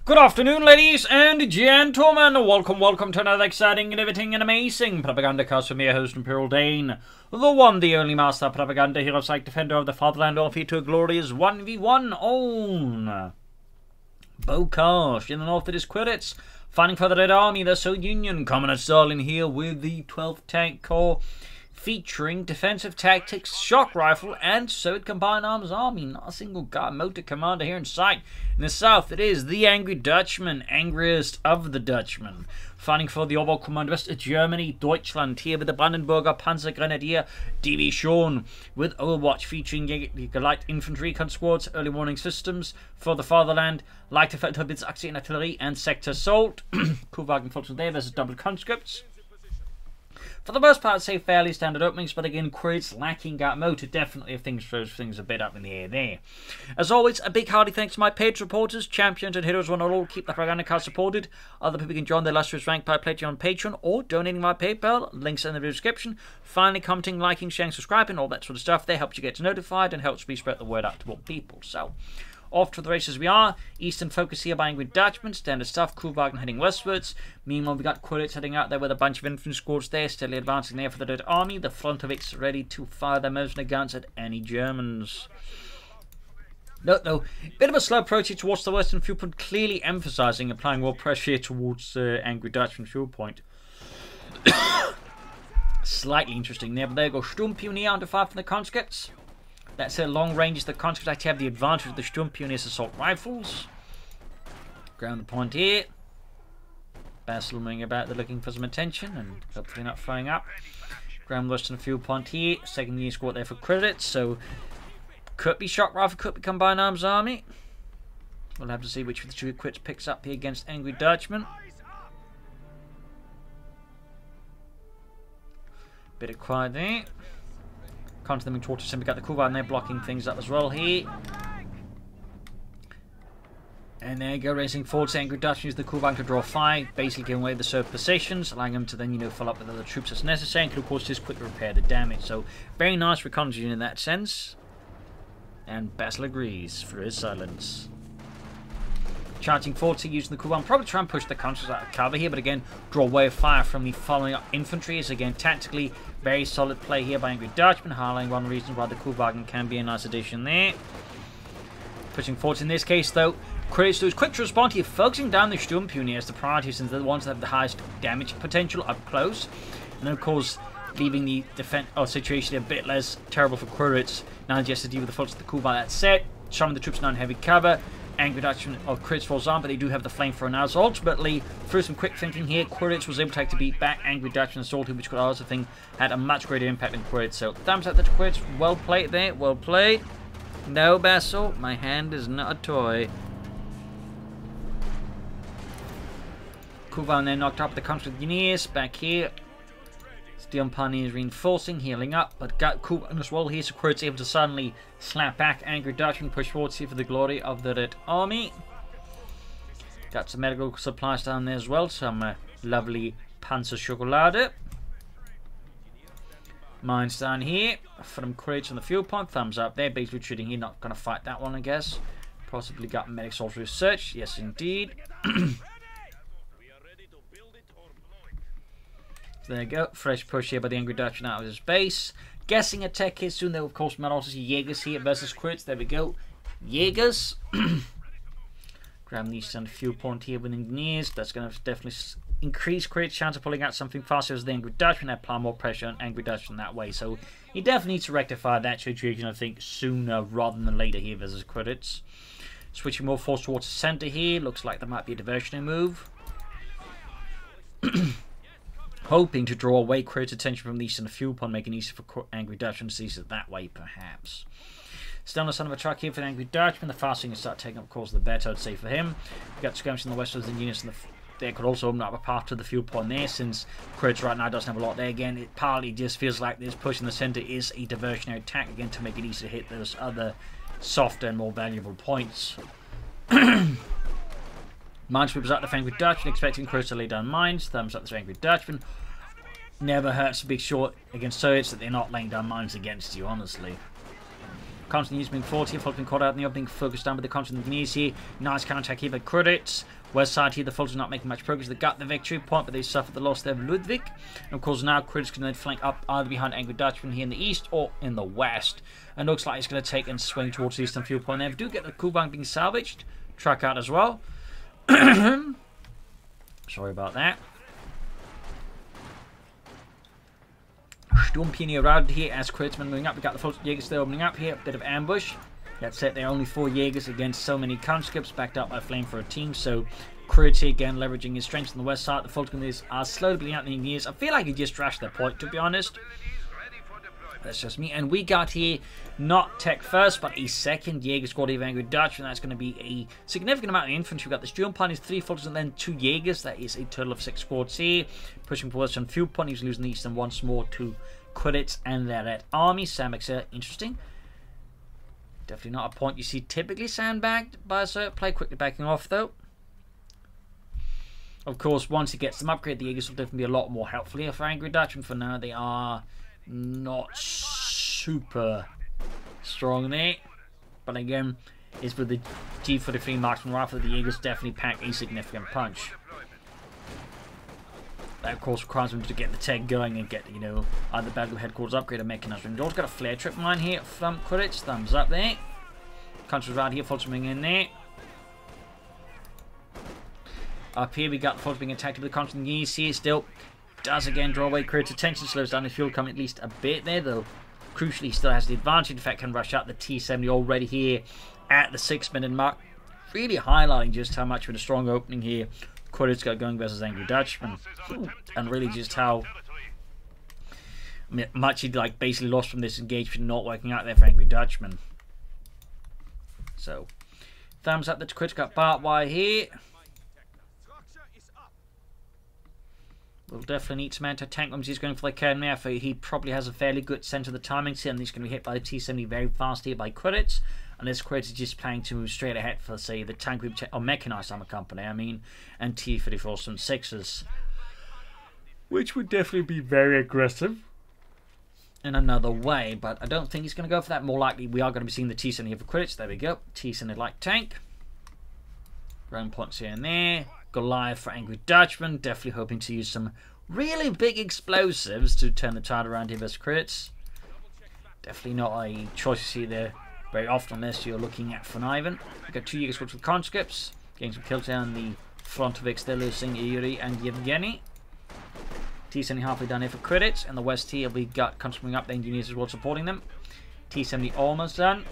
Good afternoon, ladies and gentlemen. Welcome to another exciting, innovating, and amazing Propagandacast from your host, Imperial Dane. The one, the only master of propaganda, hero, psych, defender of the fatherland, all for you to a glorious 1v1 on Bocage. In the north, it is Quiritz, fighting for the Red Army, the Soviet Union. Communist Stalin here with the 12th Tank Corps, featuring defensive tactics, shock rifle, and Soviet combined arms army. Not a single guy motor commander here in sight. In the south, it is the angry Dutchman, angriest of the Dutchmen, fighting for the overwatch command west of Germany, Deutschland, here with the Brandenburger Panzergrenadier Division, with overwatch featuring light infantry squads, early warning systems for the fatherland, light effect of its Achse artillery, and sector assault. Kuhwagen Volkswagen there versus double conscripts. For the most part, I'd say fairly standard openings, but again, Quiritz lacking that motor definitely if things throws things a bit up in the air there. As always, a big hearty thanks to my paid supporters, champions and heroes one and all. Keep the Propagandacast supported. Other people can join their illustrious rank by pledging on Patreon or donating via PayPal. Links in the description. Finally, commenting, liking, sharing, subscribing, all that sort of stuff. They helps you get notified and helps me spread the word out to more people. So, off to the races we are. Eastern focus here by angry Dutchman. Standard stuff. Kuhwagen heading westwards. Meanwhile, we got Quiritz heading out there with a bunch of infantry squads there, steadily advancing there for the Red Army. The front of it's ready to fire their mercenary guns at any Germans. No. Bit of a slow approach here towards the western fuel point, clearly emphasizing applying more pressure here towards angry Dutchman fuel point. Slightly interesting there, but there go Sturmpionier under fire from the conscripts. That's a long range. The conscripts actually have the advantage of the Sturmpionier's assault rifles. Ground the point here. Basil moving about, they're looking for some attention and hopefully not throwing up. Ground western fuel point here. Second unit squad there for Quiritz. So could be shock rifle, could be combined arms army. We'll have to see which of the two Quiritz picks up here against angry Dutchman. Bit of quiet there. Continuing towards the we got the Kuhwagen there blocking things up as well here. And there you go, racing forward. Angry Dutchman use the Kuhwagen to draw fire, basically giving away the served positions, allowing them to then, fill up with other troops as necessary, and could of course just quickly repair the damage. So very nice reconnaissance in that sense. And Basil agrees through his silence. Charging forward, so using the Kuhwagen, probably try and push the conscripts out of cover here, but again, draw away fire from the following up infantry. Is again tactically very solid play here by angry Dutchman, highlighting one reason why the Kuhwagen can be a nice addition there. Pushing forward in this case, though, Quiritz is quick to respond here, focusing down the Sturmpioneer as the priority, since they're the ones that have the highest damage potential up close, and then of course leaving the defense situation a bit less terrible for Quiritz. Now just to deal with the faults of the Kuhwagen. That's set. Some of the troops now in heavy cover. Angry Dutchman of Quiritz falls on, but they do have the flamethrower now. So ultimately, through some quick thinking here, Quiritz was able to beat back angry Dutchman assault, which could also think had a much greater impact than Quiritz. So thumbs up to Quiritz. Well played there. Well played. No, Basil, my hand is not a toy. Kuhwagen then knocked up the conscripts back here. Sturmpioneer is reinforcing, healing up, but got Kuhwagen as well here, so Quiritz able to suddenly slap back angry Dutchman, push forwards here for the glory of the Red Army. Got some medical supplies down there as well, some lovely Panzer Schokolade. Mines down here from Quiritz on the fuel point, thumbs up there, basically retreating here, not going to fight that one I guess. Possibly got medic soldier research, yes indeed. There you go, fresh push here by the angry Dutchman out of his base. Guessing a tech hit soon, though of course might also see Jaegers here versus Quiritz. There we go, Jaegers. Grab the eastern fuel point here with engineers. That's going to definitely increase Quiritz's chance of pulling out something faster as the angry Dutchman, apply more pressure on angry Dutchman that way. So he definitely needs to rectify that situation, I think, sooner rather than later here versus Quiritz. Switching more force towards the center here. Looks like there might be a diversionary move. Hoping to draw away Quiritz's attention from the eastern fuel point, making it easier for angry Dutchman to seize it that way, perhaps. Still on the son of a truck here for the angry Dutchman. The faster he can start taking up, of course, the better, I'd say, for him. We've got skirmishing in the west of the units, and they could also open up a path to the fuel point there, since Quiritz right now doesn't have a lot there. Again, it partly just feels like this push in the center is a diversionary attack, again, to make it easier to hit those other softer and more valuable points. Minesweepers up the angry Dutchman, expecting Quiritz to lay down mines. Thumbs up this angry Dutchman. Never hurts to be sure against Soviets that they're not laying down mines against you, honestly. Constantinians being 40, Fulton being caught out in the opening, focused down with the Constantinians here. Nice counter-attack here by Quiritz. West side here, the Fultons not making much progress. They got the victory point, but they suffered the loss there of Ludwig. And of course now Quiritz can then flank up either behind Angry Dutchman here in the east or in the west. And looks like it's going to take and swing towards the eastern fuel point there. We do get the Kubang being salvaged. Truck out as well. Sorry about that. Sturmpionier around here as Kritzman moving up. We got the Fulton Jaegers still opening up here. Bit of ambush. That's it. There are only 4 Jaegers against so many conscripts backed up by Flame for a team. So Quiritz again leveraging his strengths on the west side. The Fultons are slowly bleeding out the engineers. I feel like he just trashed their point, to be honest. That's just me. And we got here not tech first, but a second Jaeger squad of Angry Dutch, and that's going to be a significant amount of infantry. We've got the Sturmpioniers, 3 Fultons, and then 2 Jaegers. That is a total of 6 squads here. Pushing towards some fuel point. He's losing the east and once more to Quiritz and their Red Army. Sandbags are interesting. Definitely not a point you see typically sandbagged by a certain play. Quickly backing off though. Of course, once he gets them upgraded, the Jaegers will definitely be a lot more helpful here for Angry Dutch, and for now they are not super strong there. But again, it's with the G43 marksman rifle that the Jaegers definitely pack a significant punch. That of course requires them to get the tech going and get, you know, either battle headquarters upgrade or mechanized. We've also got a flare trip mine here from Quiritz. Thumbs up there. Countries around here, Fulton being in there. Up here we got Fulton being attacked with the constant Yees here still. Does again draw away Quiritz' attention, slows down his fuel coming at least a bit there, though crucially still has the advantage. In fact, can rush out the T-70 already here at the 6-minute mark, really highlighting just how much of a strong opening here Quiritz got going versus Angry Dutchman, and really just how much he like basically lost from this engagement not working out there for Angry Dutchman. So thumbs up that Quiritz got barbed wire here. We'll definitely need some anti-tank bombs. He's going for the Canmere. He probably has a fairly good sense of the timing here, and he's going to be hit by the T-70 very fast here by Quiritz. Unless Quiritz is just planning to move straight ahead for, say, the tank group or mechanized armor company, I mean, and T-34s and 6s. Which would definitely be very aggressive in another way, but I don't think he's going to go for that. More likely, we are going to be seeing the T-70 here for Quiritz. There we go. T-70 light tank. Ground points here and there. Goliath for Angry Dutchman. Definitely hoping to use some really big explosives to turn the tide around here versus Quiritz. Definitely not a choice to see there very often unless you're looking at Von Ivan. We've got 2 Jaegers with conscripts. Getting some kills down the front of it. They're losing Yuri and Yevgeny. T-70 halfway down here for Quiritz. And the west here we got conscripting up the engineers as well supporting them. T-70 almost done.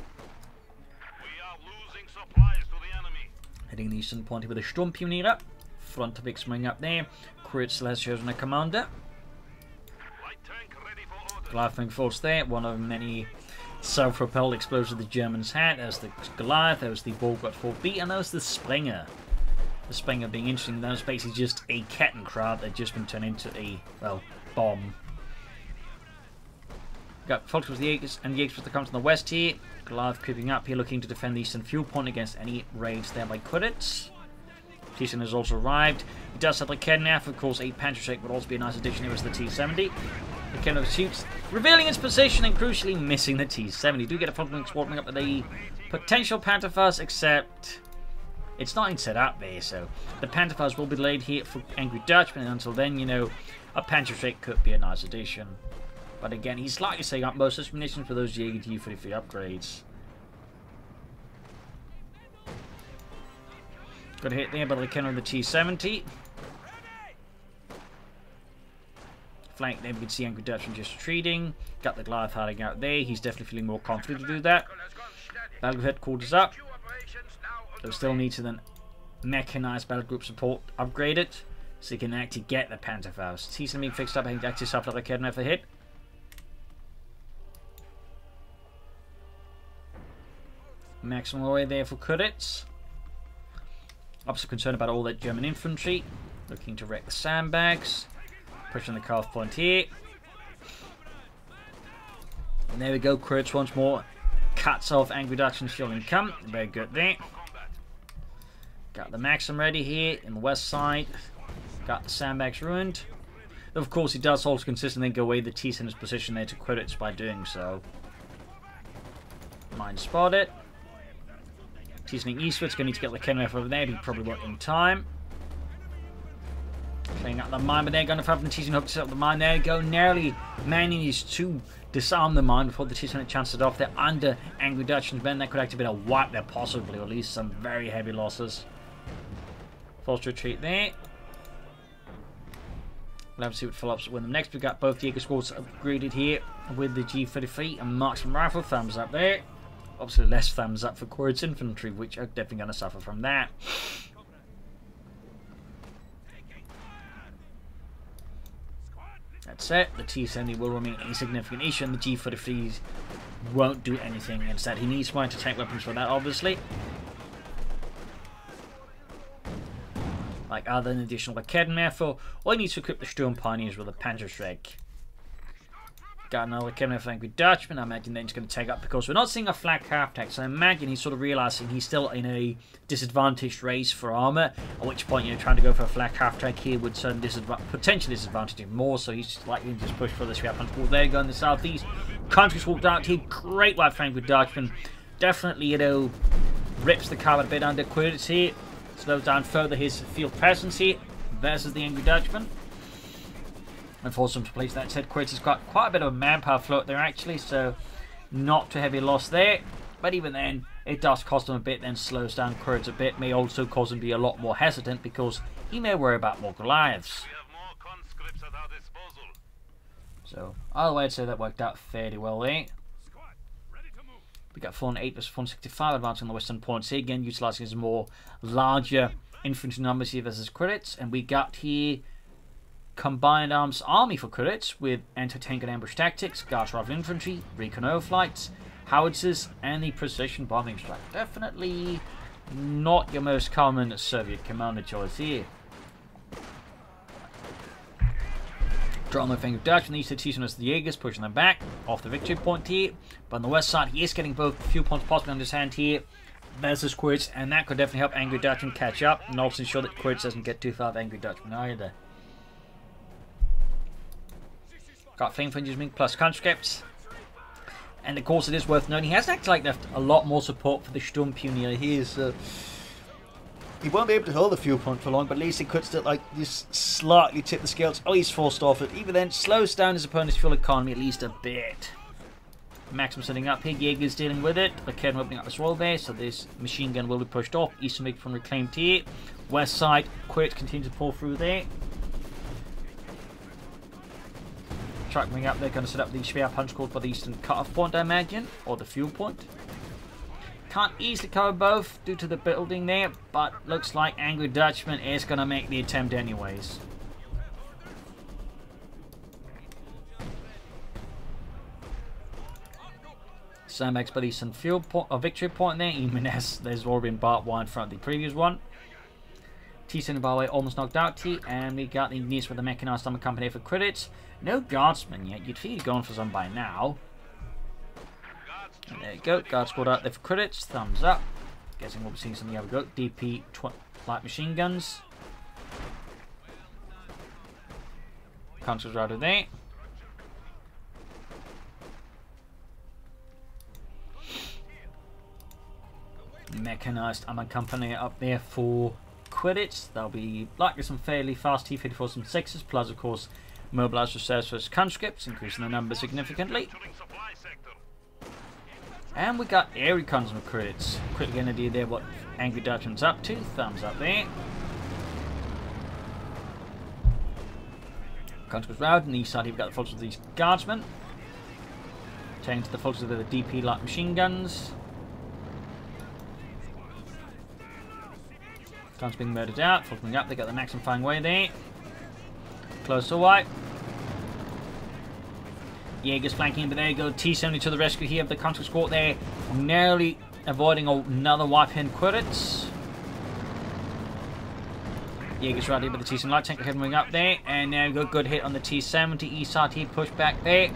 Heading the eastern point here with a Sturmpionier. Front of it swing up there. Quiritz still has chosen a commander. Goliath being forced there. One of many self-propelled explosions the Germans had. There's the Goliath, there was the Bocage 4B, and there was the Springer. The Springer being interesting, that was basically just a Kettenkrab that had just been turned into a, well, bomb. Got Fultons with the Jaegers, and the Jaegers with the comes on the west here. Goliath creeping up here, looking to defend the eastern fuel point against any raids there by Quiritz. T-70 has also arrived. He does have the Kednaf, of course, a Panzershake would also be a nice addition here with the T-70. The Kednaf shoots, revealing its position and crucially missing the T-70. Do get a Fulton swarming up with a potential Pantherfuzz, except it's not in set up there, so the Pantherfuzz will be delayed here for Angry Dutchman, and until then, you know, a Panzershake could be a nice addition. But again, he's likely saving up most of his munitions for those Jaeger T-33 upgrades. Got a hit there by the Kenner of the T-70. Flank there, we can see Angry Dutchman just retreating. Got the Goliath hiding out there. He's definitely feeling more confident to do that. Battle group headquarters up. They'll still need to then mechanize battle group support upgraded, so you can actually get the Pantherfuzz. T-70 being fixed up, I think actually suffered like a Kenner for hit. Maximum away there for Quiritz. Obviously concerned about all that German infantry. Looking to wreck the sandbags. Pushing the calf point here. And there we go. Quiritz once more cuts off Angry Dutchman's shield and come. Very good there. Got the Maxim ready here in the west side. Got the sandbags ruined. Of course, he does also consistently go away the T-70's position there to Quiritz by doing so. Mine spotted. Teasing eastwards, going to need to get the Kenref over there, but he probably won't in time. Cleaning out the mine, but they're going to have the teasing hook to set up the mine. There you go, narrowly managing to disarm the mine before the teasing had a chance to off. They're under Angry Dutchman's men. That could actually be a wipe there, possibly, or at least some very heavy losses. Forced retreat there. We'll have to see what follow-ups with them next. We've got both Jaeger squads upgraded here with the G33 and marksman rifle. Thumbs up there. Obviously less thumbs up for Quiritz infantry, which are definitely going to suffer from that. That's it. The T-70 will remain a significant issue, and the G33s won't do anything instead. He needs one to tank weapons for that, obviously. Like other than additional Raketenwerfer, all he needs to equip the Sturm Pioneers with a Panzerschreck. Got another Raketenwerfer Angry Dutchman. I imagine then he's going to take up because we're not seeing a flak half-tack, so I imagine he's sort of realizing he's still in a disadvantaged race for armor, at which point, you know, trying to go for a flak half-tack here would potentially disadvantage him more, so he's likely to just push for this weapon. Well, there you go in the southeast. Country's walked out here. Great wipe for Angry Dutchman. Definitely, you know, rips the carpet a bit under Quiritz here. Slows down further his field presence here versus the Angry Dutchman. And force him to place that said. Quiritz has got quite a bit of a manpower float there actually, so not too heavy loss there. But even then, it does cost him a bit, then slows down Quiritz a bit. May also cause him to be a lot more hesitant because he may worry about more Goliaths. So, either way, I'd say that worked out fairly well there. We got 408 versus 465 advancing on the western points here, again utilising his more larger infantry numbers here versus Quiritz. And we got here combined arms army for Quiritz with anti-tank and ambush tactics, guard rifle infantry, recon overflights, howitzers, and the precision bombing strike. Definitely not your most common Soviet commander choice here. Draw on the finger of Dutchman, these two teasing us the Jaegers, pushing them back off the victory point here. But on the west side, he is getting both few points possibly on his hand here versus Quiritz, and that could definitely help Angry Dutchman catch up and also ensure that Quiritz doesn't get too far of Angry Dutchman either. Got Flame Fingers plus conscripts. And of course it is worth noting, he has actually left a lot more support for the Sturm Pioneer here, so he won't be able to hold the fuel point for long, but at least he could still just slightly tip the scales. Oh, he's forced off it. Even then, slows down his opponent's fuel economy at least a bit. Maxim setting up here, Jaeger's dealing with it. Raketten opening up this wall there, so this machine gun will be pushed off. Eastern Make from reclaimed here. West side, Quiritz continues to pull through there. Truck coming up, they're going to set up the Spear Punch called for the eastern cut-off point, I imagine, or the fuel point. Can't easily cover both due to the building there, but looks like Angry Dutchman is going to make the attempt anyways. Sandbags by the eastern fuel point, or victory point there, even as there's already been barbed wire in front of the previous one. T-Center by the way almost knocked out T, and we got the news for the mechanized armor company for Quiritz. No guardsmen yet, you'd feel going for some by now. And there you go, guard squad out there for Quiritz, thumbs up. Guessing we'll be seeing some, yeah, we go, DP light machine guns. Consoles routed there. Mechanized armor company up there for Quiritz. There'll be likely some fairly fast T-54s, some 6s, plus of course mobilized reserves versus conscripts, increasing the number significantly. And we got air recons with Quiritz. Quickly an idea there what Angry Dutchman's up to. Thumbs up there. Conscripts routed, and east side we've got the focus of these guardsmen. Taking to the focus of the DP light machine guns. Guns being murdered out, focusing up, they got the maximum firing way there. Close to white. Jaeger's flanking, but there you go. T-70 to the rescue here of the conscript squad there. Narrowly avoiding another wipe here in Quiritz. Jaeger's right here with the T-70 light tank heading up there. And there you go. Good hit on the T-70. East side here, push back there.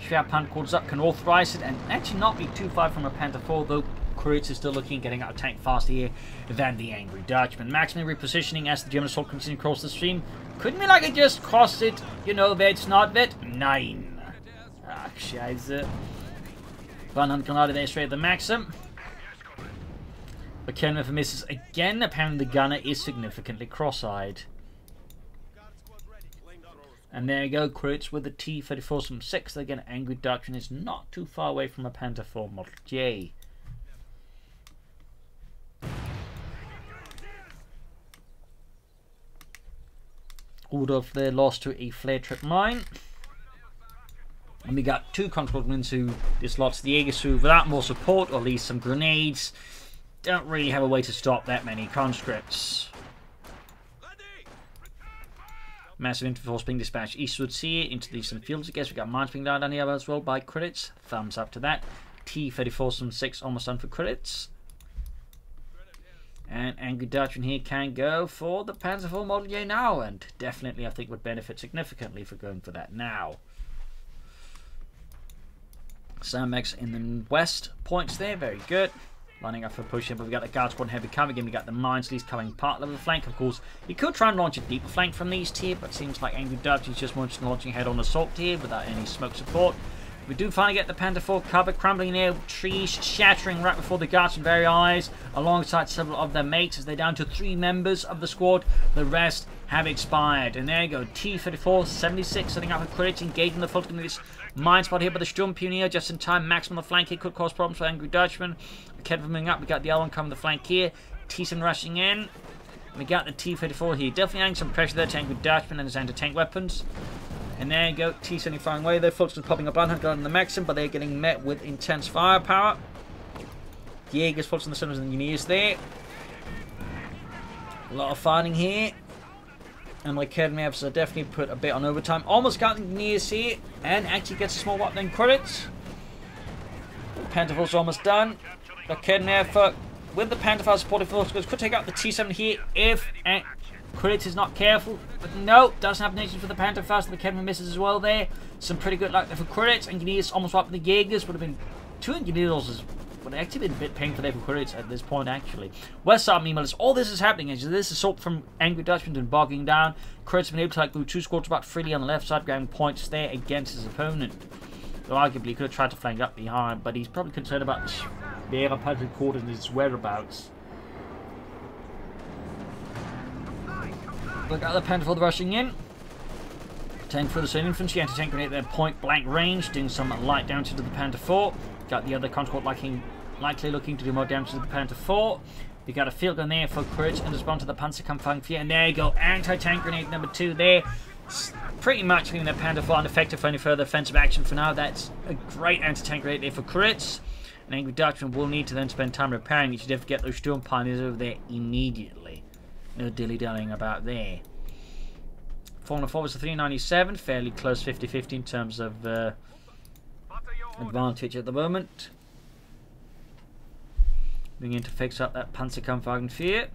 Schwer Panther calls up, can authorize it, and actually not be too far from a Panther 4, though Quiritz is still looking, getting out of tank faster here than the Angry Dutchman. Maximally repositioning as the German assault continues across the stream. Couldn't be like it just crossed it, you know, that's not that. 9. Ach, scheiße. 100 grenade there straight at the Maxim. But Kenworth misses again. Apparently the gunner is significantly cross-eyed. And there you go, Quiritz with the T-34 from 6. Again, Angry Dutchman is not too far away from a Panther IV Model J. Rudolph there lost to a flare trip mine. And we got 2 conscriptmen who dislots the Aegis who, without more support or at least some grenades, don't really have a way to stop that many conscripts. Massive infantry force being dispatched eastwards here into the eastern fields. I guess we got mines being down here as well by Quiritz. Thumbs up to that. T-34 from 6 almost done for Quiritz. And Angry Dutchman here can go for the Panzer IV Model J now, and definitely I think would benefit significantly for going for that now. Samex in the west points there, very good. Lining up for pushing, but we got the Guard Squad heavy coming in. We got the mines least covering part of the flank. Of course, you could try and launch a deeper flank from the east here, but it seems like Angry Dutch is just launching head on assault here without any smoke support. We do finally get the Panther IV cover, crumbling near trees, shattering right before the Guardsman's very eyes, alongside several of their mates as they're down to 3 members of the squad. The rest have expired. And there you go, T-34, 76, setting up a Quiritz, engaging the full this mine spot here by the Sturm Pioneer, just in time. Maximum on the flank here could cause problems for Angry Dutchman. Kept moving up, we got the other one coming the flank here. T-7 rushing in. We got the T-34 here, definitely adding some pressure there to Angry Dutchman and his anti-tank weapons. And there you go, T-70 firing away there. Folks just popping up 100 on the Maxim, but they're getting met with intense firepower. The Jaegers, folks on the Sunners and Engineers there. A lot of fighting here. And my Academy officer definitely put a bit on overtime. Almost got the Engineers here, and actually gets a small weapon in Quiritz. Panther IV's almost done. The Academy officer with the Panther IV supportive forces could take out the T-70 here if Quiritz is not careful, but no, doesn't have nations for the Panther fast. The Academy misses as well there. Some pretty good luck there for Quiritz. Engineers almost wiped the Jaegers. Would have been 2 Engineers. Would have actually been a bit painful there for Quiritz at this point, actually. West side, meanwhile, all this is happening. As this assault from Angry Dutchman and bogging down. Quiritz has been able to like, move 2 squads about freely on the left side, grabbing points there against his opponent. So arguably, he could have tried to flank up behind, but he's probably concerned about the air Panther quarters and his whereabouts. Look at the Panther IV rushing in. Tank for the same infantry, anti-tank grenade at their point blank range, doing some light damage to the Panther IV. Got the other conscript likely looking to do more damage to the Panther IV. We got a field gun there for Quiritz and respond to the Panzerkampfwaffe here. And there you go, anti-tank grenade number 2 there. Pretty much leaving the Panther IV ineffective for any further offensive action for now. That's a great anti-tank grenade there for Quiritz. And Angry Dutchman will need to then spend time repairing. You should have to get those Sturm Pioneers over there immediately. No dilly-dallying about there. 404 was a 397, fairly close 50-50 in terms of advantage at the moment. We need to fix up that Panzerkampfwaffe.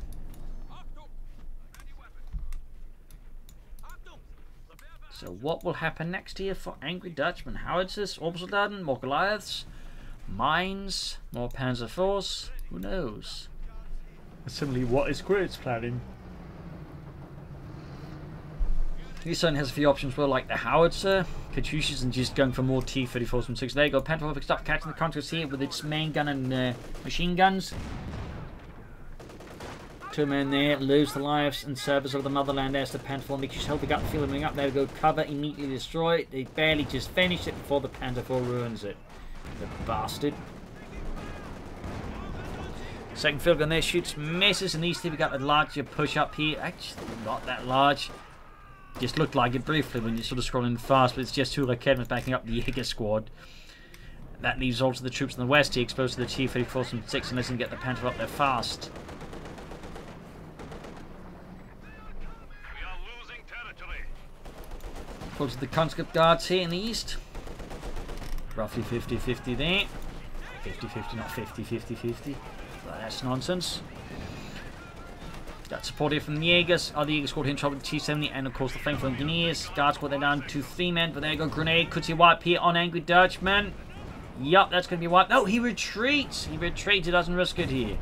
So what will happen next here for Angry Dutchman? Howitzers, Orbsoldaten, more Goliaths, mines, more Panzer IVs, who knows? Similarly, what is Quiritz planning? He certainly has a few options well, like the howitzer, Katyushas, and just going for more T-34s from 6. There you go, Panther IV fixed up, catching the contracts here with its main gun and machine guns. 2 men there, lose the lives and service of the motherland as the Panther IV makes you help. We got the field moving up there to go cover, immediately destroy it. They barely just finished it before the Panther IV ruins it. The bastard. Second field gun there, shoots, misses, and these 2 we got a larger push up here. Actually, not that large. Just looked like it briefly when you're sort of scrolling fast, but it's just 2 Academics backing up the Jaeger squad. That leaves also the troops in the west here exposed to the T-34 from 6 unless they can get the Panther up there fast. We are losing territory. Close to the conscript guards here in the east. Roughly 50-50 there. 50-50, not 50-50-50. But that's nonsense. Got support here from the Jaegers. Other Jaeger squad here in trouble with the T-70, and of course the flank from Engineers. Guard squad, they're down to 3 men, but there you go, grenade. Could see wipe here on Angry Dutchman. Yup, that's going to be wiped. No, he retreats. He retreats. He doesn't risk it here.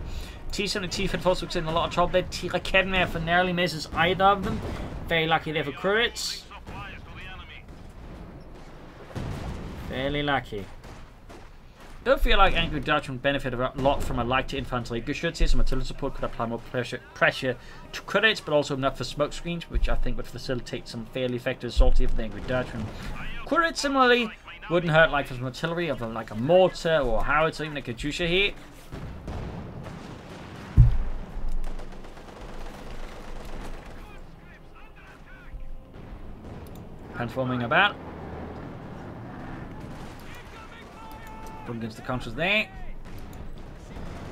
T-70, T-54 looks in a lot of trouble there. T-Raketenwerfer narrowly misses either of them. Very lucky there for Quiritz. Fairly lucky. Don't feel like Angry Dutchman would benefit a lot from a lighter infantry. Geschütz here, some artillery support could apply more pressure to Quiritz, but also enough for smoke screens, which I think would facilitate some fairly effective assault here for the Angry Dutchman. Quiritz, similarly, wouldn't hurt like for some artillery of like a mortar or a howitzer, even a Katyusha here. Transforming about. Against the contras there.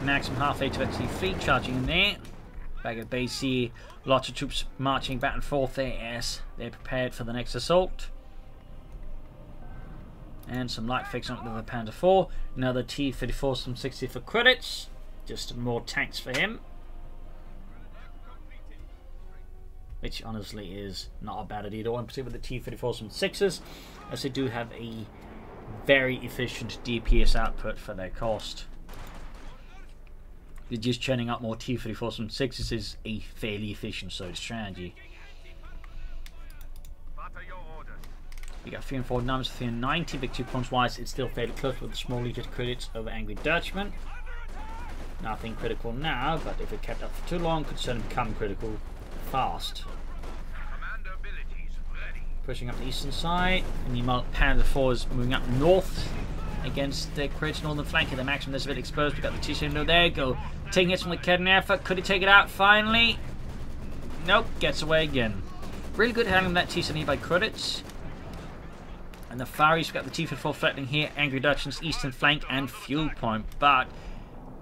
Maximum half 8 to XT3 charging in there. Back at base here, lots of troops marching back and forth there as they're prepared for the next assault. And some light fixing up with the Panther 4. Another T-34 some 60 for Quiritz. Just more tanks for him. Which honestly is not a bad idea at all, in particular with the T-34 some 6s, as they do have a very efficient DPS output for their cost. They're just churning up more T-34 some 6s is a fairly efficient sort of strategy. We got 3 and 4 numbers, 3 and 90, big 2 points wise, it's still fairly close with the small leader credits over Angry Dutchman. Nothing critical now, but if it kept up for too long, could certainly become critical fast. Pushing up the eastern side, and the Panther 4 is moving up north against the Quiritz northern flank. The maximum is a bit exposed. We got the T-70 there. Go taking hits from the Kednefer. Could he take it out finally? Nope, gets away again. Really good handling that T-70 by Quiritz. And the far east, we've got the T-54 threatening here Angry Dutchman's eastern flank and fuel point, but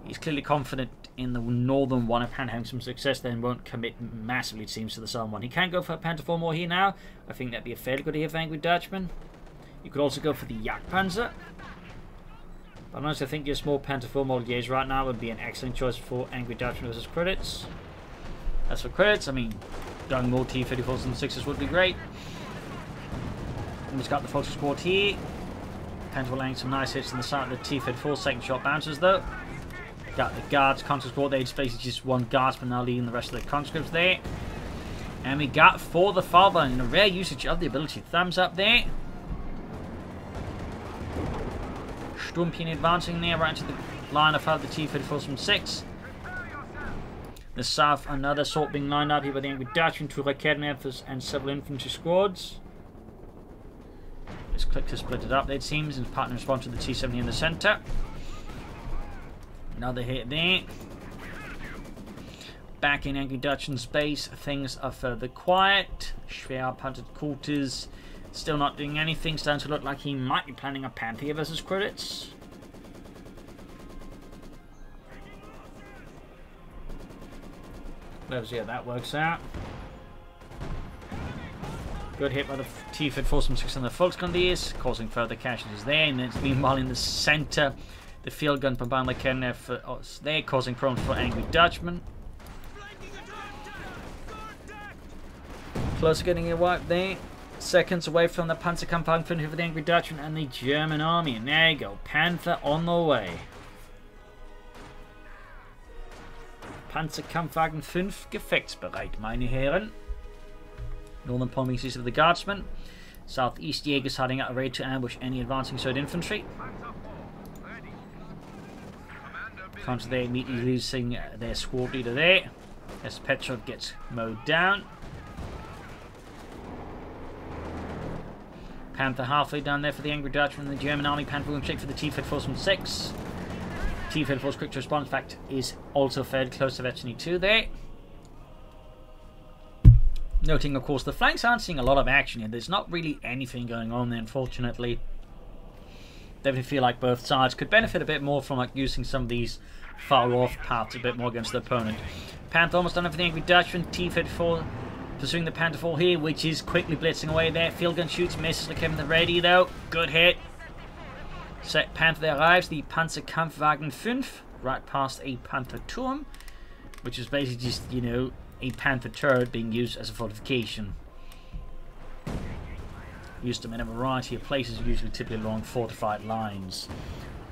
he's clearly confident in the northern one, apparently having some success, then won't commit massively, it seems, to the southern one. He can go for a Panther 4 more here now. I think that'd be a fairly good idea for Angry Dutchman. You could also go for the Jagdpanzer. But honestly, I think your small Panther 4 Molliers right now would be an excellent choice for Angry Dutchman versus Quiritz. As for Quiritz, I mean, going more T-34s and 6s would be great. And we've got the Fox Squad here. Panther laying some nice hits on the side of the T-34 second shot bouncers though. Got the guards, conscripts squad, it's basically just one guardsman now leading the rest of the conscripts there. And we got for the fatherland, a rare usage of the ability. Thumbs up there. Sturmpion advancing there right into the line of fire of the T-34 from 6. The south, another assault being lined up here by the Angry Dutchman, 2 Raketnevers and several infantry squads. Let's click to split it up there, it seems, and partner response to the T-70 in the centre. Another hit there. Back in Angry Dutchman's base, things are further quiet. Schwer punted quarters still not doing anything. Starting to look like he might be planning a Panther versus Quiritz. Let's see how that works out. Good hit by the T-54 some 6 on the Volksgrenadiers, causing further casualties there. And then meanwhile in the centre, the field gun combined with Kednefer there, causing problems for Angry Dutchman. Close to getting a wipe there. Seconds away from the Panzerkampfwagen 5 for the Angry Dutchman and the German army. And there you go, Panther on the way. Panzerkampfwagen 5 gefechtsbereit, meine Herren. Northern bombing sees of the Guardsmen. Southeast Jägers heading out a raid to ambush any advancing Sword infantry. Comes there immediately losing their squad leader there as Petrov gets mowed down. Panther halfway down there for the Angry Dutchman and the German army. Panther will check for the T-54 from 6. T-54's quick to respond, in fact, is also fairly close to Veteran 2 there. Noting, of course, the flanks aren't seeing a lot of action here. There's not really anything going on there, unfortunately. Definitely feel like both sides could benefit a bit more from like using some of these far-off paths a bit more against the opponent. Panther almost done it for the Angry Dutchman. T-54 pursuing the Panther 4 here, which is quickly blitzing away there. Field gun shoots, misses like him the ready though. Good hit. Set Panther there arrives. The Panzerkampfwagen 5 right past a Panther Turm, which is basically just, you know, a Panther turret being used as a fortification. Used them in a variety of places, usually typically along fortified lines.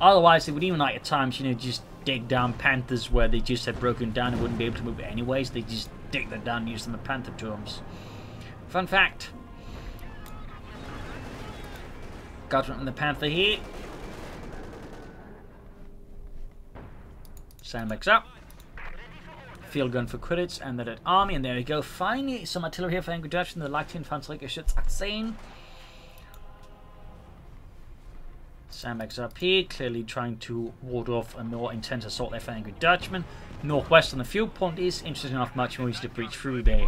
Otherwise, they would even like at times, you know, just dig down Panthers where they just had broken down and wouldn't be able to move anyways. They just dig them down and use them as Panther Turms. Fun fact. Got one in the Panther here. Sandbags up. Field gun for Quiritz and the Red Army, and there we go. Finally, some artillery here for Angry Dutchman, the leichte Infanterie-Geschütz-18. Sandbags up here, clearly trying to ward off a more intense assault there for Angry Dutchman. Northwest on the field point is, interesting enough, much more easy to breach through there.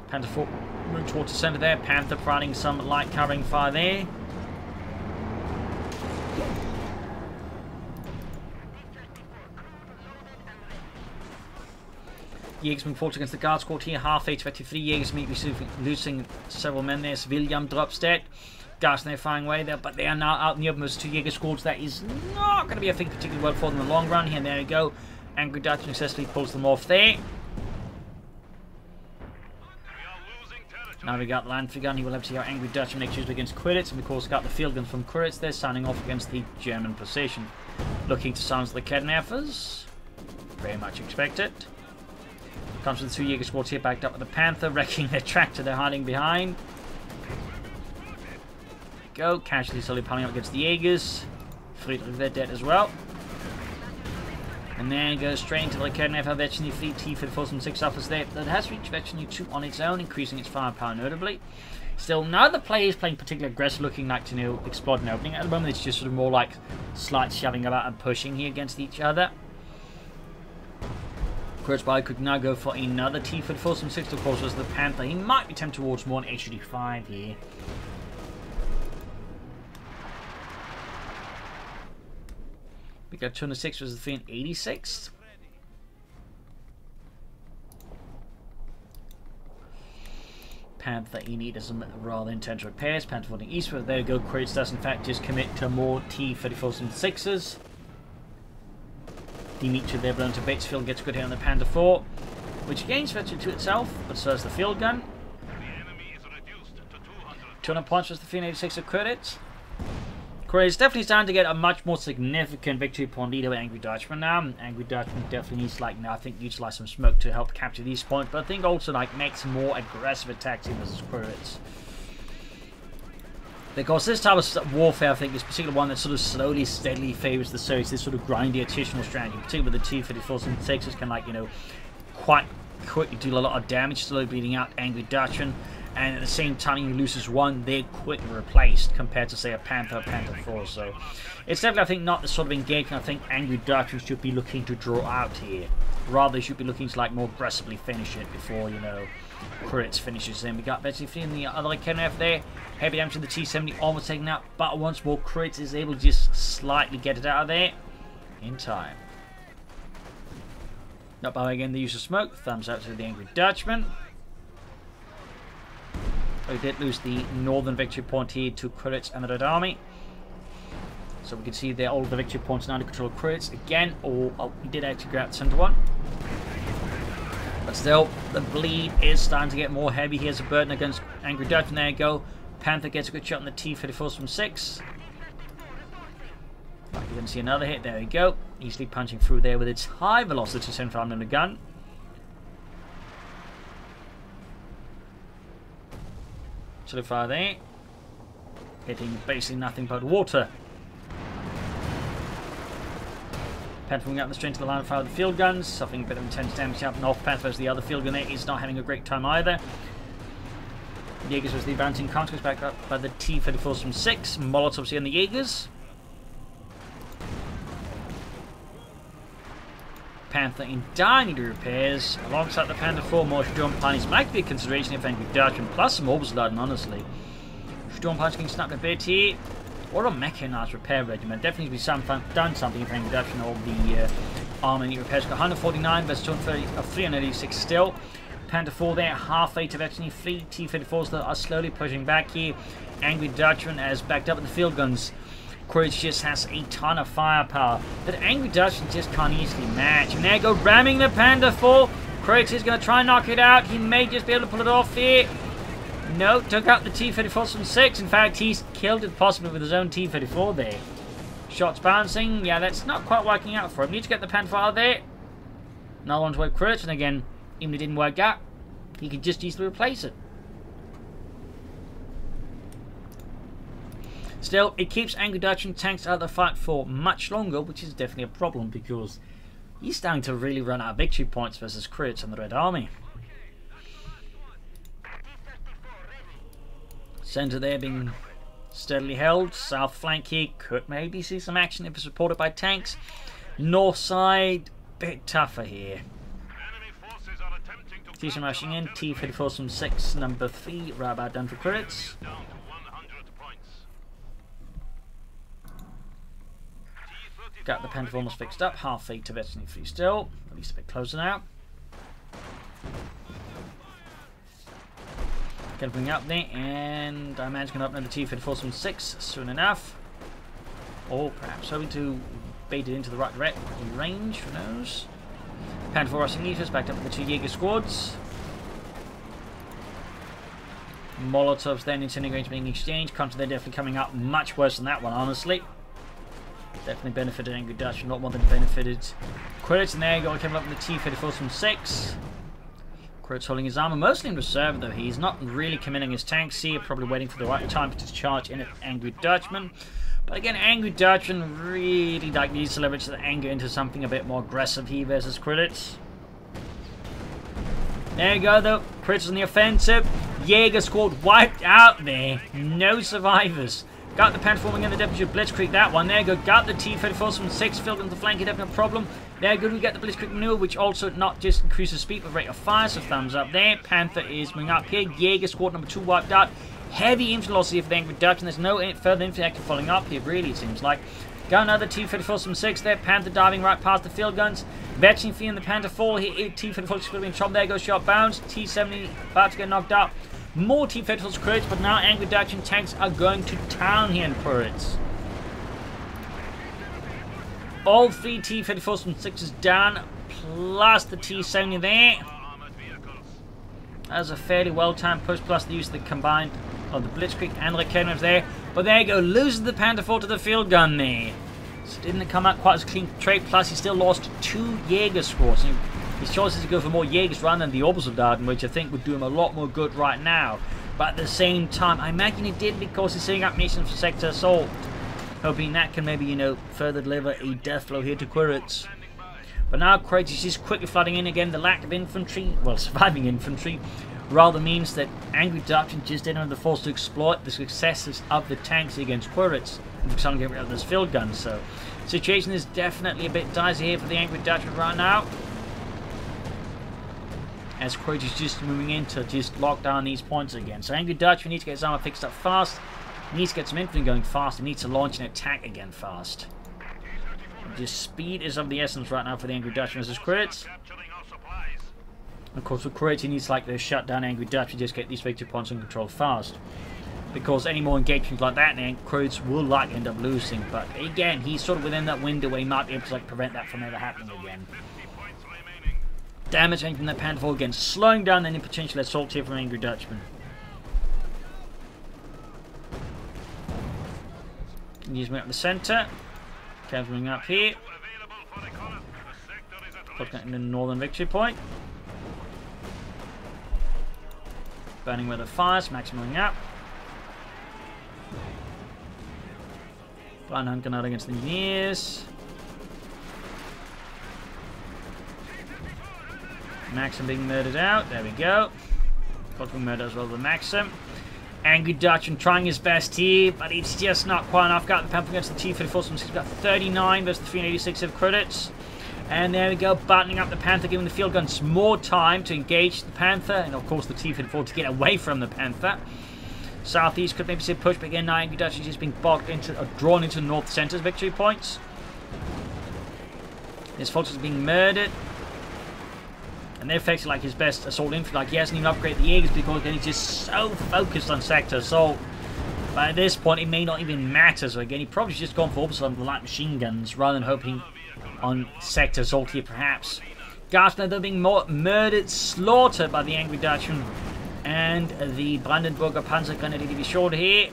Panther 4 moving towards the centre there. Panther providing some light covering fire there. Jägers moving forward against the guard squad here. Half age 53. Jägers immediately losing several men there. William drops dead. Guards they're firing away there, but they are now out in the open. Those two Jäger squads. That is not going to be, I think, particularly well for them in the long run. Here, and there we go. Angry Dutchman successfully pulls them off there. Now we got the infantry gun. He will have to see how Angry Dutchman makes use against Quiritz, and of course got the field gun from Quiritz. They're signing off against the German position. Looking to silence the kidnappers. Very much expected. Comes with the two Jäger squads here, backed up with the Panther, wrecking their tractor they're hiding behind. Go, casually slowly piling up against the Jägers. Friedrich, they're dead as well. And then goes straight into the Kidnapper Veteran Fleet T-54 and 6 officers there. That has reached Veteran 2 on its own, increasing its firepower notably. Still, neither player is playing particularly aggressive, looking like to, you know, explode an opening. At the moment, it's just sort of more like slight shoving about and pushing here against each other. Quiritz could now go for another T-54 from 6, of course, was the Panther. He might be tempted towards more an HG5 here. We got 206 versus the 386. Panther in need of some rather intense repairs. Panther falling eastward. There we go. Quiritz does in fact just commit to more T-34s and 6s. Dimitri there blown to Batesfield gets a good hit on the Panther 4, which gains Veteran to itself, but so does the field gun. 200 points versus the 386 of Quiritz. Quiritz definitely starting to get a much more significant victory point lead over Angry Dutchman now. Angry Dutchman definitely needs to, like, I think, utilize some smoke to help capture these points, but I think also, like, make some more aggressive attacks in versus Quiritz. Because this type of warfare, I think, is particularly one that sort of slowly, steadily favors the Soviets, this sort of grindy attritional strategy, particularly with the T-34s and 6s can, like, you know, quite quickly do a lot of damage, slowly bleeding out Angry Dutchman, and at the same time he loses one, they're quickly replaced compared to, say, a Panther 4. So it's definitely, I think, not the sort of engagement I think Angry Dutchman should be looking to draw out here. Rather, they should be looking to, like, more aggressively finish it before, you know, Quiritz finishes them. We got Betsy in the other KNF there. Heavy damage to the T-70 almost taken out, but once more Quiritz is able to just slightly get it out of there in time. Not by again the use of smoke. Thumbs up to the Angry Dutchman. We did lose the northern victory point here to Quiritz and the Red Army. So we can see there all of the victory points now under control of Quiritz again. Oh, he did actually grab the center one. But still, the bleed is starting to get more heavy. Here's a burden against Angry Dutchman. There you go. Panther gets a good shot on the T-34s from 6. You're going to see another hit. There we go. Easily punching through there with its high velocity center-armed gun. So far there. Hitting basically nothing but water. Panther moving up the strength of the line of fire with the field guns, suffering a bit of intense damage happening off. Panther as the other field gun there is not having a great time either. Jägers was the advancing counter, backed up by the T-34s from 6. Molotovs here on the Jägers. Panther in dire need of repairs. Alongside the Panther 4, more Sturmpanzers might be a consideration if Angry Dutchman, plus some Obersoldaten, honestly. Sturmpanzers getting snapped a bit here. Or a mechanized repair regiment. Definitely needs to be done something if Angry Dutchman or the armor need repairs. Got 149 versus 386 still. Panther 4 there, half eight of actually 3 T-34s that are slowly pushing back here. Angry Dutchman has backed up with the field guns. Quiritz just has a ton of firepower that Angry Dutchman just can't easily match. And there you go, ramming the Panther 4. Quiritz is going to try and knock it out. He may just be able to pull it off here. No, took out the T-34s from 6. In fact, he's killed it possibly with his own T-34 there. Shots bouncing. Yeah, that's not quite working out for him. Need to get the Panther out of there. Another one's with Quiritz, and again, even if it didn't work out, he could just easily replace it. Still, it keeps Angry Dutchman tanks out of the fight for much longer, which is definitely a problem because he's starting to really run out of victory points versus Quiritz and the Red Army. Centre there being steadily held. South flank here could maybe see some action if it's supported by tanks. North side, bit tougher here. T-Some rushing in. T-34 from 6, number 3, right about done for Quiritz. Got the Panther almost fixed up. Half fleet to Veteran free still. At least a bit closer now. Gonna bring up there, and I imagine gonna open the T-34 from 6 soon enough. Or perhaps hoping to bait it into the right range, who knows. Panther rushing meters backed up with the 2 Jaeger squads. Molotovs then intending being exchanged. Counter they're definitely coming up much worse than that one, honestly. Definitely benefited Angry Dutchman, not more than benefited Quiritz. And there you go, coming up with the T-34 from 6. Quiritz holding his armor, mostly in reserve though. He's not really committing his tanks here, probably waiting for the right time to charge in at Angry Dutchman. But again, Angry Dutchman really needs to leverage the anger into something a bit more aggressive here versus Quiritz. There you go though, Quiritz on the offensive. Jaeger squad wiped out there, no survivors. Got the Panther forming in the deputy Blitzkrieg, that one. There you go, got the T-34 from 6, filled into the flank, definitely a problem. There you go, we get the Blitzkrieg maneuver, which also not just increases speed but rate of fire, so thumbs up there. Panther is moving up here. Jaeger squad number 2 wiped out. Heavy infantry losses here for the Angry Dutchman. There's no further infantry action following up here, really, it seems like. Got another T-34 from 6 there. Panther diving right past the field guns. Veteran Fee and the Panther fall here. T-34 is being chopped. There goes shot bounce. T-70 about to get knocked out. More T-34s Quiritz, but now Angry Dutchman tanks are going to town here in Quiritz. All 3 T-34s from 6 is down, plus the T-70 there. That was a fairly well-timed push, plus the use of the combined of the Blitzkrieg and the Rakenovs there. But there you go, loses the Panther 4 to the field gun there. So didn't come out quite as clean trade, plus he still lost 2 Jaeger squads. His choice is to go for more Jaegers rather than the Obersoldaten, which I think would do him a lot more good right now. But at the same time, I imagine he did because he's setting up missions for Sector Assault. Hoping that can maybe, you know, further deliver a death blow here to Quiritz. But now Quiritz is just quickly flooding in again. The lack of infantry, well, surviving infantry, rather means that Angry Dutchman just didn't have the force to exploit the successes of the tanks against Quiritz. And for some get rid of those field guns, so situation is definitely a bit dicey here for the Angry Dutchman right now. As Quiritz is just moving in to just lock down these points again. So Angry Dutchman needs to get his armor fixed up fast. He needs to get some infantry going fast. He needs to launch an attack again fast. Just speed is of the essence right now for the Angry Dutchman versus Quiritz. Of course, with Quiritz, he needs to shut down Angry Dutchman, just get these victory points under control fast. Because any more engagements like that, then Quiritz will end up losing. But again, he's sort of within that window where he might be able to prevent that from ever happening again. Damage from that Panther again, slowing down any potential assault here from Angry Dutchman. He's moving up the centre. Covering up here. Looking at the northern victory point. Burning with the fires, maximuming up. Blind Hunt out against the engineers. Maxim being murdered out. There we go. Got being murdered as well with Maxim. Angry Dutchman trying his best here, but it's just not quite enough. Got the Panther against the T-34 from 6. Got 39 versus the 386 of Quiritz. And there we go, buttoning up the Panther, giving the field guns more time to engage the Panther, and of course the T-34 to get away from the Panther. Southeast could maybe see a push, but again, now Angry Dutchman is just being bogged into, drawn into North Centre's victory points. His folks is being murdered. And they're effectively like his best assault infantry. He hasn't even upgraded the Jaegers because again, he's just so focused on Sector Assault. But at this point, it may not even matter. So again, he probably just gone for some light machine guns rather than hoping on Sector Assault here, perhaps. Gartner, though, being murdered, slaughtered by the Angry Dutchman. And the Brandenburger Panzergrenadier to be short here.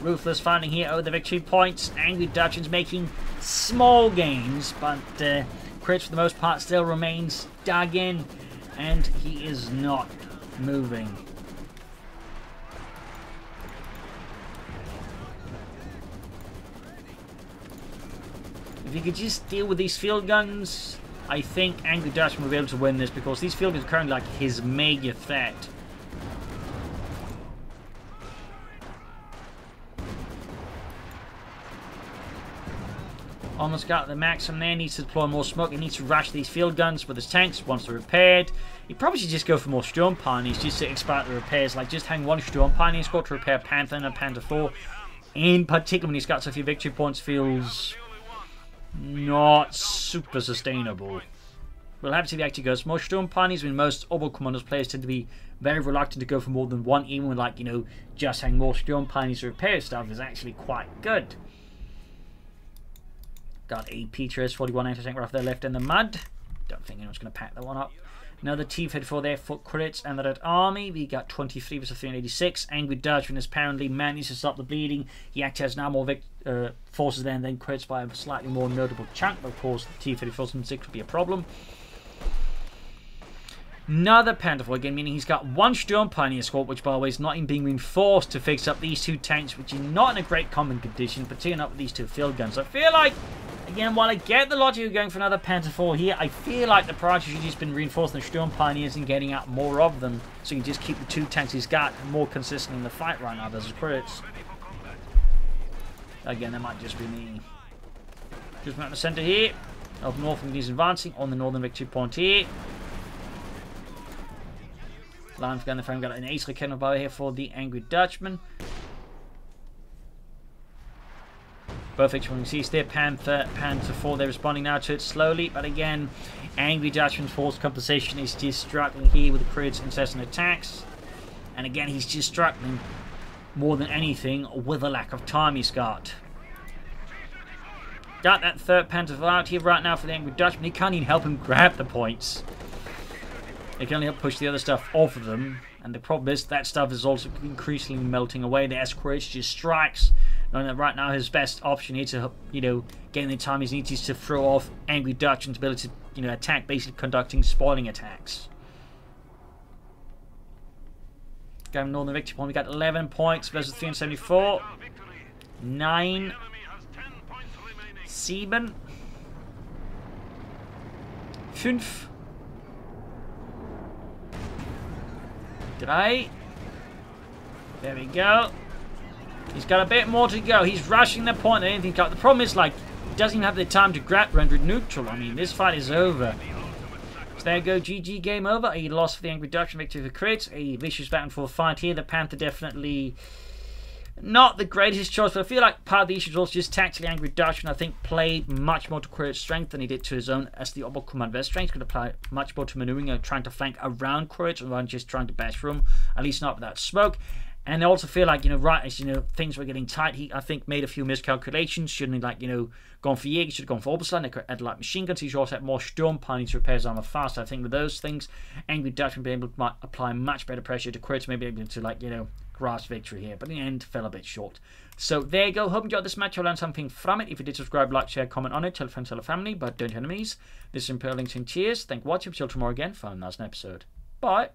Ruthless fighting here over the victory points. Angry Dutchman's making small gains, but Quiritz for the most part still remains dug in. And he is not moving. If he could just deal with these field guns, I think Angry Dutchman will be able to win this, because these field guns are currently like his major threat. Almost got the maximum there. Needs to deploy more smoke. He needs to rush these field guns with his tanks once they're repaired. He probably should just go for more Storm Pioneers just to expand the repairs. Like, just hang one Storm Pioneer squad to repair Panther and a Panther 4. In particular, when he's got so few victory points, feels not super sustainable. We'll have to see if he actually goes for more Storm Pioneers. When most Obo Commandos players tend to be very reluctant to go for more than one, even when, like, you know, just hang more Storm Pioneers to repair stuff is actually quite good. Got a Petrus 41 anti-tank right there left in the mud. Don't think anyone's going to pack that one up. Another T-54 there for Quiritz and the Red Army. We got 23 versus 386. Angry Dutchman has apparently managed to stop the bleeding. He actually has now more forces there than Quiritz by a slightly more notable chunk. But of course, the T-54 from 6 would be a problem. Another Panther 4 again, meaning he's got one Storm Pioneer squad, which by the way is not even being reinforced to fix up these two tanks, which are not in a great combat condition, but teaming up with these two field guns. I feel like, again, while I get the logic of going for another Panther 4 here, I feel like the priority should just been reinforcing the Storm Pioneers and getting out more of them, so you can just keep the two tanks he's got more consistent in the fight right now versus Quiritz. Again, that might just be me. Just out the centre here. Up north, he's advancing on the northern victory point here. Line for the frame, got an ace cannon bow here for the Angry Dutchman. Perfect when you see there, Panther 4, they're responding now to it slowly, but again, Angry Dutchman's force compensation is just struggling here with the Quiritz incessant attacks. And again, he's just struggling more than anything with the lack of time he's got. Got that third Panther out here right now for the Angry Dutchman. He can't even help him grab the points. They can only help push the other stuff off of them. And the problem is that stuff is also increasingly melting away. The Quiritz just strikes. Knowing that right now his best option here to, you know, gain the time he needs is to throw off Angry Dutchman's ability to, you know, attack, basically conducting spoiling attacks. Going Northern Victory Point, we got 11 points versus 374. 9. 7. 5. 3. There we go. He's got a bit more to go. He's rushing the point than anything. The problem is, like, he doesn't even have the time to grab rendered neutral. I mean, this fight is over. So there you go. GG, game over. A loss for the Angry Dutchman, victory for Quiritz. A vicious back and forth fight here. The Panther definitely not the greatest choice, but I feel like part of the issue is also just tactically Angry Dutchman, I think, played much more to Quiritz' strength than he did to his own, as the Obo Command. Their strength could apply much more to maneuvering and trying to flank around Quiritz rather than just trying to bash through him, at least not without smoke. And I also feel like, you know, right as, you know, things were getting tight, he, I think, made a few miscalculations. Shouldn't have, like, you know, gone for Jäger, should have gone for Oberstein. They could add light machine guns. He should also have more Storm Pioneers to repair his armor faster. I think with those things, Angry Dutchman be able to apply much better pressure to Quiritz, maybe able to, like, you know, grasp victory here. But in the end, fell a bit short. So there you go. Hope you enjoyed this match. You'll learn something from it. If you did, subscribe, like, share, comment on it. Tell friends, tell family, but don't enemies. This is Imperial Links and cheers. Thank you for watching. Till tomorrow again for another episode. Bye.